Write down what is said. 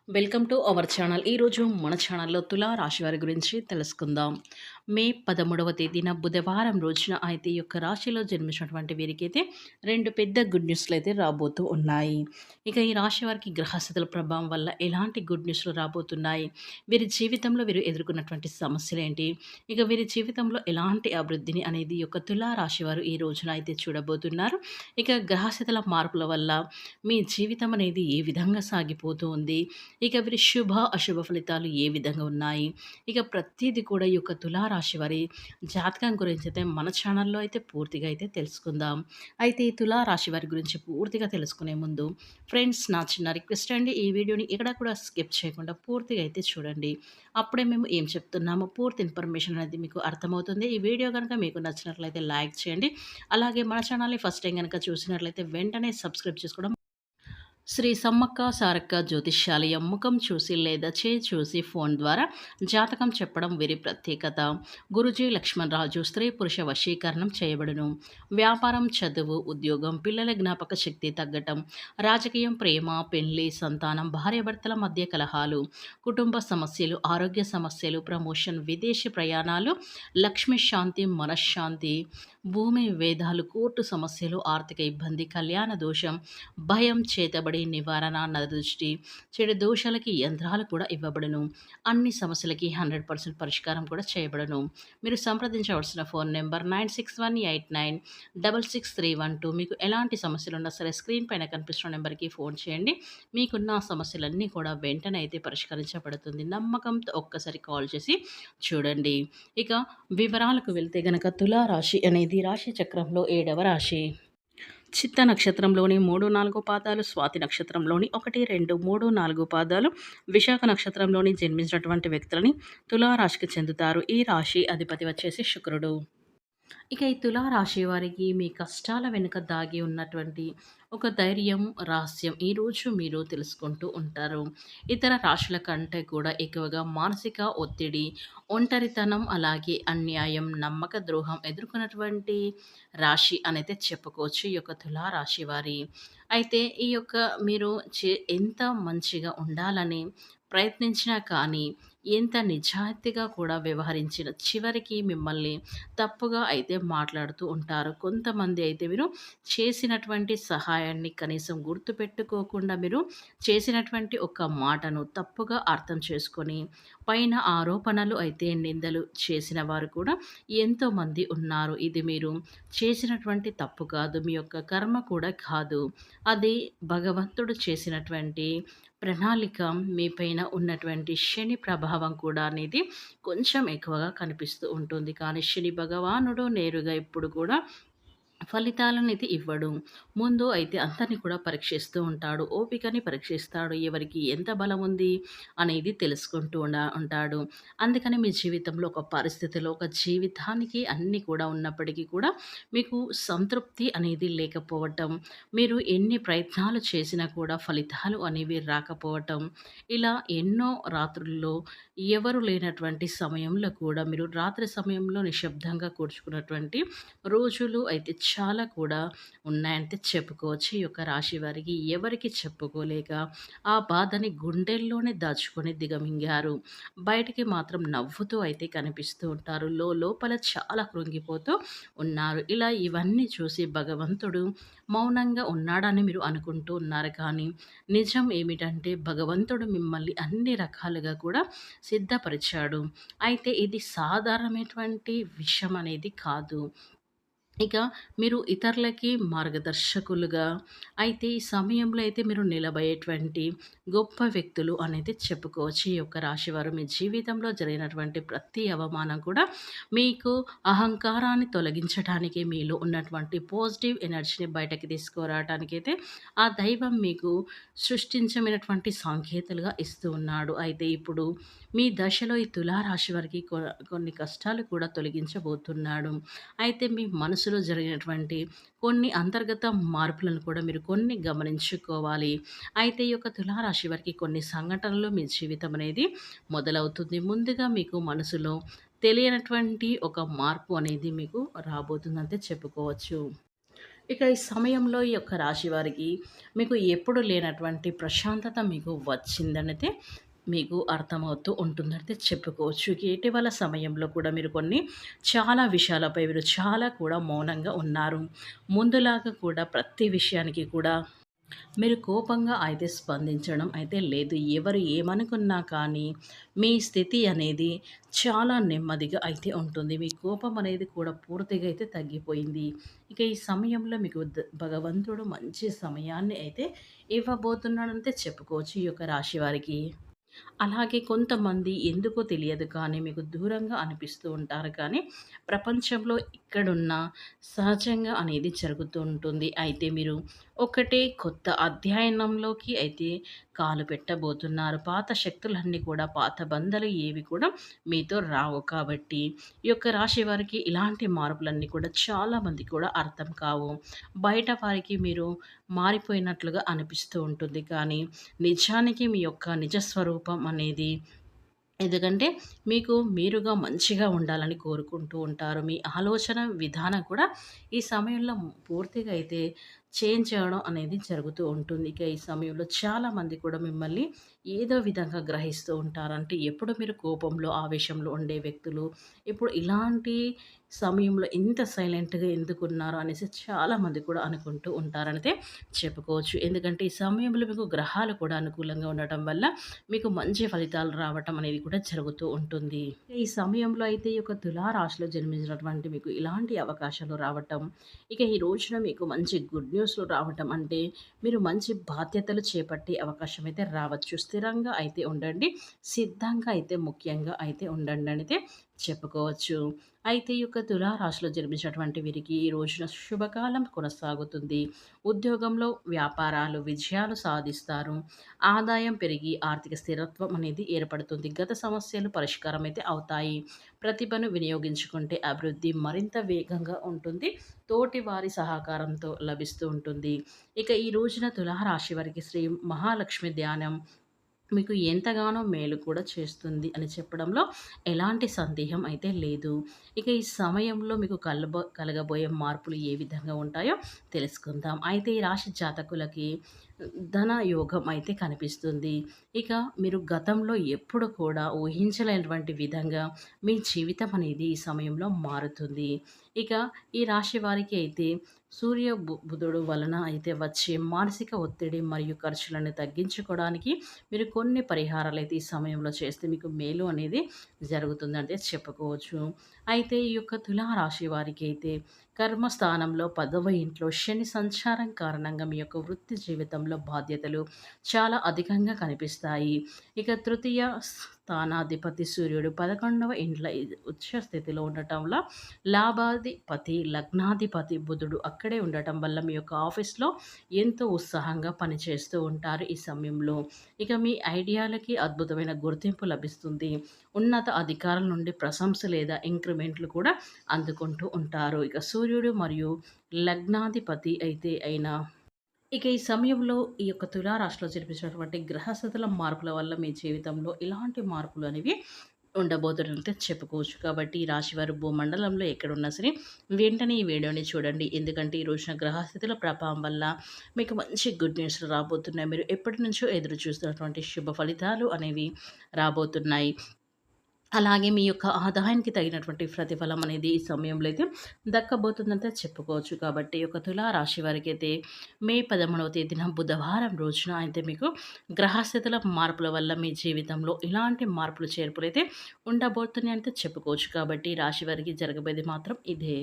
Welcome to our channel. ఈరోజు మన ఛానల్‌లో తులా రాశి వారి గురించి తెలుసుకుందాం. మే 13వ తేదీన బుధవారం రోజున అయితే ఈ యొక్క రాశిలో జన్మించినటువంటి వీరికైతే 2 పెద్ద గుడ్ న్యూస్‌లయితే రాబోతూ ఉన్నాయి. ఇక ఈ రాశి వారికి గ్రహస్థితుల ప్రభావం వల్ల ఎలాంటి గుడ్ న్యూస్‌లు రాబోతున్నాయి? వీరి జీవితంలో వీరు ఎదుర్కొన్నటువంటి సమస్యలేంటి? ఇక వీరి జీవితంలో ఎలాంటి అభివృద్ధిని అనేది ఈ యొక్క తులా రాశి వారు ఈ రోజున అయితే చూడబోతున్నారు. ఇక గ్రహస్థితుల మార్పుల వల్ల మీ జీవితం అనేది ఏ విధంగా సాగిపోతూ ఉంది? ఇక వీరి శుభ, అశుభ ఫలితాలు ఏ విధంగా ఉన్నాయి? ఇక ప్రతీది కూడా ఈ యొక్క తులారాశి వారి జాతకం గురించి అయితే మన ఛానల్‌లో అయితే పూర్తిగా అయితే తెలుసుకుందాం. అయితే ఈ తులారాశి వారి గురించి పూర్తిగా తెలుసుకునే ముందు ఫ్రెండ్స్ నా చిన్న రిక్వెస్ట్ అండి. ఈ వీడియోని ఎక్కడ కూడా స్కిప్ చేయకుండా పూర్తిగా అయితే చూడండి. అప్పుడే మేము ఏం చెప్తున్నామో పూర్తి ఇన్ఫర్మేషన్ అనేది మీకు అర్థమవుతుంది. ఈ వీడియో గనుక మీకు నచ్చినట్లయితే లైక్ చేయండి. అలాగే మన ఛానల్‌ని ఫస్ట్ టైం గనుక చూసినట్లయితే వెంటనే సబ్స్క్రైబ్ చేసుకోవడం శ్రీ సమ్మక్క సారక్క జ్యోతిష్యాలయం ముఖం చూసి లేదా చేయి చూసి ఫోన్ ద్వారా జాతకం చెప్పడం వీరి ప్రత్యేకత. గురుజీ లక్ష్మణరాజు స్త్రీ పురుష వశీకరణం చేయబడును. వ్యాపారం, చదువు, ఉద్యోగం, పిల్లల జ్ఞాపక శక్తి తగ్గటం, రాజకీయం, ప్రేమ, పెళ్లి, సంతానం, భార్యాభర్తల మధ్య కలహాలు, కుటుంబ సమస్యలు, ఆరోగ్య సమస్యలు, ప్రమోషన్, విదేశీ ప్రయాణాలు, లక్ష్మీ శాంతి, మనశ్శాంతి, భూమి విభేదాలు, కోర్టు సమస్యలు, ఆర్థిక ఇబ్బంది, కళ్యాణ దోషం, భయం, చేతబడి నివారణ, నరదృష్టి, చెడు దోషాలకి యంత్రాలు కూడా ఇవ్వబడును. అన్ని సమస్యలకి 100% పరిష్కారం కూడా చేయబడును. మీరు సంప్రదించవలసిన ఫోన్ నెంబర్ 9618966312. మీకు ఎలాంటి సమస్యలున్నా సరే స్క్రీన్ పైన కనిపిస్తున్న నెంబర్కి ఫోన్ చేయండి. మీకున్న సమస్యలన్నీ కూడా వెంటనే అయితే పరిష్కరించబడుతుంది. నమ్మకంతో ఒక్కసారి కాల్ చేసి చూడండి. ఇక వివరాలకు వెళ్తే గనక తులారాశి అనేది రాశి చక్రంలో 7వ రాశి. చిత్త నక్షత్రంలోని 3, 4 పాదాలు, స్వాతి నక్షత్రంలోని 1, 2, 3, 4 పాదాలు, విశాఖ నక్షత్రంలోని జన్మించినటువంటి వ్యక్తులని తులారాశికి చెందుతారు. ఈ రాశి అధిపతి వచ్చేసి శుక్రుడు. ఇక ఈ తులారాశి వారికి మీ కష్టాల వెనుక దాగి ఉన్నటువంటి ఒక ధైర్యం, రహస్యం ఈరోజు మీరు తెలుసుకుంటూ ఉంటారు. ఇతర రాశుల కంటే కూడా ఎక్కువగా మానసిక ఒత్తిడి, ఒంటరితనం, అలాగే అన్యాయం, నమ్మక ద్రోహం ఎదుర్కొన్నటువంటి రాశి అనైతే చెప్పుకోవచ్చు ఈ యొక్క తులారాశి వారి. అయితే ఈ యొక్క మీరు ఎంత మంచిగా ఉండాలని ప్రయత్నించినా కానీ, ఎంత నిజాయితీగా కూడా వ్యవహరించిన చివరికి మిమ్మల్ని తప్పుగా అయితే మాట్లాడుతూ ఉంటారు. కొంతమంది అయితే మీరు చేసినటువంటి సహాయాన్ని కనీసం గుర్తుపెట్టుకోకుండా మీరు చేసినటువంటి ఒక మాటను తప్పుగా అర్థం చేసుకొని పైన ఆరోపణలు అయితే నిందలు చేసిన వారు కూడా ఎంతోమంది ఉన్నారు. ఇది మీరు చేసినటువంటి తప్పు కాదు. మీ యొక్క కర్మ కూడా కాదు. అది భగవంతుడు చేసినటువంటి ప్రణాళిక. మీ పైన ఉన్నటువంటి శని ప్రభావం కూడా అనేది కొంచెం ఎక్కువగా కనిపిస్తూ ఉంటుంది. కానీ శని భగవానుడు నేరుగా ఎప్పుడు కూడా ఫలితాలనైతే ఇవ్వడు. ముందు అయితే అందరిని కూడా పరీక్షిస్తూ ఉంటాడు. ఓపికని పరీక్షిస్తాడు. ఎవరికి ఎంత బలం ఉంది అనేది తెలుసుకుంటూ ఉంటాడు. అందుకని మీ జీవితంలో ఒక పరిస్థితిలో, ఒక జీవితానికి అన్నీ కూడా ఉన్నప్పటికీ కూడా మీకు సంతృప్తి అనేది లేకపోవటం, మీరు ఎన్ని ప్రయత్నాలు చేసినా కూడా ఫలితాలు అనేవి రాకపోవటం, ఇలా ఎన్నో రాత్రుల్లో ఎవరు లేనటువంటి సమయంలో కూడా మీరు రాత్రి సమయంలో నిశ్శబ్దంగా కూర్చుకున్నటువంటి రోజులు అయితే చాలా కూడా ఉన్నాయంటే చెప్పుకోవచ్చు. ఈ యొక్క రాశి వారికి ఎవరికి చెప్పుకోలేక ఆ బాధని గుండెల్లోనే దాచుకొని దిగమింగారు. బయటికి మాత్రం నవ్వుతూ అయితే కనిపిస్తూ ఉంటారు. లోపల చాలా కృంగిపోతూ ఉన్నారు. ఇలా ఇవన్నీ చూసి భగవంతుడు మౌనంగా ఉన్నాడని మీరు అనుకుంటూ ఉన్నారు. కానీ నిజం ఏమిటంటే భగవంతుడు మిమ్మల్ని అన్ని రకాలుగా కూడా సిద్ధపరిచాడు. అయితే ఇది సాధారణమైనటువంటి విషయం అనేది కాదు. ఇక మీరు ఇతరులకి మార్గదర్శకులుగా అయితే ఈ సమయంలో అయితే మీరు నిలబడేటువంటి గొప్ప వ్యక్తులు అనేది చెప్పుకోవచ్చు. ఈ యొక్క రాశివారు మీ జీవితంలో జరిగినటువంటి ప్రతి అవమానం కూడా మీకు అహంకారాన్ని తొలగించడానికి, మీలో ఉన్నటువంటి పాజిటివ్ ఎనర్జీని బయటకి తీసుకురావడానికి అయితే ఆ దైవం మీకు సృష్టించమైనటువంటి సంకేతాలుగా ఇస్తూ ఉన్నాడు. అయితే ఇప్పుడు మీ దశలో ఈ తులారాశి వారికి కొన్ని కష్టాలు కూడా తొలగించబోతున్నాడు. అయితే మీ మనసులో జరిగినటువంటి కొన్ని అంతర్గత మార్పులను కూడా మీరు కొన్ని గమనించుకోవాలి. అయితే ఈ యొక్క తులారాశి వారికి కొన్ని సంఘటనలు మీ జీవితం అనేది మొదలవుతుంది. ముందుగా మీకు మనసులో తెలియనటువంటి ఒక మార్పు అనేది మీకు రాబోతుందంటే చెప్పుకోవచ్చు. ఇక ఈ సమయంలో ఈ యొక్క రాశి వారికి మీకు ఎప్పుడు లేనటువంటి ప్రశాంతత మీకు వచ్చిందనైతే మీకు అర్థమవుతూ ఉంటుందయితే చెప్పుకోవచ్చు. ఇక ఇటీవల సమయంలో కూడా మీరు కొన్ని చాలా విషయాలపై మీరు చాలా కూడా మౌనంగా ఉన్నారు. ముందులాగా కూడా ప్రతి విషయానికి కూడా మీరు కోపంగా అయితే స్పందించడం అయితే లేదు. ఎవరు ఏమనుకున్నా కానీ మీ స్థితి అనేది చాలా నెమ్మదిగా అయితే ఉంటుంది. మీ కోపం అనేది కూడా పూర్తిగా అయితే తగ్గిపోయింది. ఇక ఈ సమయంలో మీకు భగవంతుడు మంచి సమయాన్ని అయితే ఇవ్వబోతున్నాడంతే చెప్పుకోవచ్చు ఈ యొక్క రాశి వారికి. అలాగే కొంతమంది ఎందుకో తెలియదు కానీ మీకు దూరంగా అనిపిస్తూ ఉంటారు కానీ ప్రపంచంలో ఇక్కడున్న సహజంగా అనేది జరుగుతూ ఉంటుంది. అయితే మీరు ఒకటే కొత్త అధ్యయనంలోకి అయితే కాలు పెట్టబోతున్నారు. పాత శక్తులన్నీ కూడా పాత బంధాలు ఏవి కూడా మీతో రావు. కాబట్టి ఈ యొక్క రాశి వారికి ఇలాంటి మార్పులన్నీ కూడా చాలామంది కూడా అర్థం కావు. బయట వారికి మీరు మారిపోయినట్లుగా అనిపిస్తూ ఉంటుంది. కానీ నిజానికి మీ యొక్క నిజ స్వరూపం అనేది ఎందుకంటే మీకు మీరుగా మంచిగా ఉండాలని కోరుకుంటూ ఉంటారు. మీ ఆలోచన విధానం కూడా ఈ సమయంలో పూర్తిగా అయితే చేంజ్ అవ్వడం అనేది జరుగుతూ ఉంటుంది. ఇక ఈ సమయంలో చాలామంది కూడా మిమ్మల్ని ఏదో విధంగా గ్రహిస్తూ ఉంటారు. అంటే ఎప్పుడు మీరు కోపంలో, ఆవేశంలో ఉండే వ్యక్తులు ఇప్పుడు ఇలాంటి సమయంలో ఇంత సైలెంట్‌గా ఎందుకున్నారు అనేసి చాలామంది కూడా అనుకుంటూ ఉంటారనైతే చెప్పుకోవచ్చు. ఎందుకంటే ఈ సమయంలో మీకు గ్రహాలు కూడా అనుకూలంగా ఉండటం వల్ల మీకు మంచి ఫలితాలు రావటం అనేది కూడా జరుగుతూ ఉంటుంది. ఈ సమయంలో అయితే ఈ యొక్క తులా రాశిలో జన్మించినటువంటి మీకు ఇలాంటి అవకాశాలు రావటం, ఇక ఈ రోజున మీకు మంచి గుడ్ న్యూస్‌లు రావటం అంటే మీరు మంచి బాధ్యతలు చేపట్టే అవకాశం అయితే రావచ్చు. స్థిరంగా అయితే ఉండండి. సిద్ధంగా అయితే ముఖ్యంగా అయితే ఉండండి అయితే చెప్పుకోవచ్చు. అయితే ఈ యొక్క తులా రాశిలో జన్మించినటువంటి వీరికి ఈ రోజున శుభకాలం కొనసాగుతుంది. ఉద్యోగంలో వ్యాపారాలు విజయాలు సాధిస్తారు. ఆదాయం పెరిగి ఆర్థిక స్థిరత్వం అనేది ఏర్పడుతుంది. గత సమస్యలు పరిష్కారం అయితే అవుతాయి. ప్రతిభను వినియోగించుకుంటే అభివృద్ధి మరింత వేగంగా ఉంటుంది. తోటి వారి సహకారంతో లభిస్తూ ఉంటుంది. ఇక ఈ రోజున తులారాశి వారికి శ్రీ మహాలక్ష్మి ధ్యానం మీకు ఎంతగానో మేలు కూడా చేస్తుంది అని చెప్పడంలో ఎలాంటి సందేహం అయితే లేదు. ఇక ఈ సమయంలో మీకు కలగబోయే మార్పులు ఏ విధంగా ఉంటాయో తెలుసుకుందాం. అయితే ఈ రాశి జాతకులకి ధన యోగం అయితే కనిపిస్తుంది. ఇక మీరు గతంలో ఎప్పుడు కూడా ఊహించలేనటువంటి విధంగా మీ జీవితం అనేది ఈ సమయంలో మారుతుంది. ఇక ఈ రాశి వారికి అయితే సూర్య బుధుడు వలన అయితే వచ్చే మానసిక ఒత్తిడి మరియు ఖర్చులను తగ్గించుకోవడానికి మీరు కొన్ని పరిహారాలు అయితే ఈ సమయంలో చేస్తే మీకు మేలు అనేది జరుగుతుందంటే చెప్పుకోవచ్చు. అయితే ఈ యొక్క తులారాశి వారికి అయితే కర్మస్థానంలో 10వ ఇంట్లో శని సంచారం కారణంగా మీ యొక్క వృత్తి జీవితంలో బాధ్యతలు చాలా అధికంగా కనిపిస్తాయి. ఇక తృతీయ స్థానాధిపతి సూర్యుడు 11వ ఇంట్లో ఉచ్చ స్థితిలో ఉండటం వల్ల లాభాధిపతి లగ్నాధిపతి బుధుడు అక్కడే ఉండటం వల్ల మీ యొక్క ఆఫీస్లో ఎంతో ఉత్సాహంగా పనిచేస్తూ ఉంటారు ఈ సమయంలో. ఇక మీ ఐడియాలకి అద్భుతమైన గుర్తింపు లభిస్తుంది. ఉన్నత అధికారుల నుండి ప్రశంస లేదా ఇంక్రిమెంట్లు కూడా అందుకుంటూ ఉంటారు. ఇక సూర్యుడు మరియు లగ్నాధిపతి అయితే అయిన ఇక ఈ సమయంలో ఈ యొక్క తులారాశిలో జరిపించినటువంటి గ్రహస్థితుల మార్పుల వల్ల మీ జీవితంలో ఇలాంటి మార్పులు అనేవి ఉండబోతున్నట్టు చెప్పుకోవచ్చు. కాబట్టి ఈ రాశివారు భూమండలంలో ఎక్కడున్నా సరే వెంటనే ఈ వీడియోని చూడండి. ఎందుకంటే ఈ రోజున గ్రహస్థితుల ప్రభావం వల్ల మీకు మంచి గుడ్ న్యూస్ రాబోతున్నాయి. మీరు ఎప్పటి నుంచో ఎదురు చూస్తున్నటువంటి శుభ ఫలితాలు అనేవి రాబోతున్నాయి. అలాగే మీ యొక్క ఆదాయానికి తగినటువంటి ప్రతిఫలం అనేది ఈ సమయంలో అయితే దక్కబోతుందంటే చెప్పుకోవచ్చు. కాబట్టి ఒక తులా రాశి వారికి అయితే మే 13వ తేదీన బుధవారం రోజున అయితే మీకు గ్రహస్థితుల మార్పుల వల్ల మీ జీవితంలో ఇలాంటి మార్పులు చేర్పులు అయితే ఉండబోతున్నాయి అంటే చెప్పుకోవచ్చు. కాబట్టి రాశి వారికి జరగబోయేది మాత్రం ఇదే.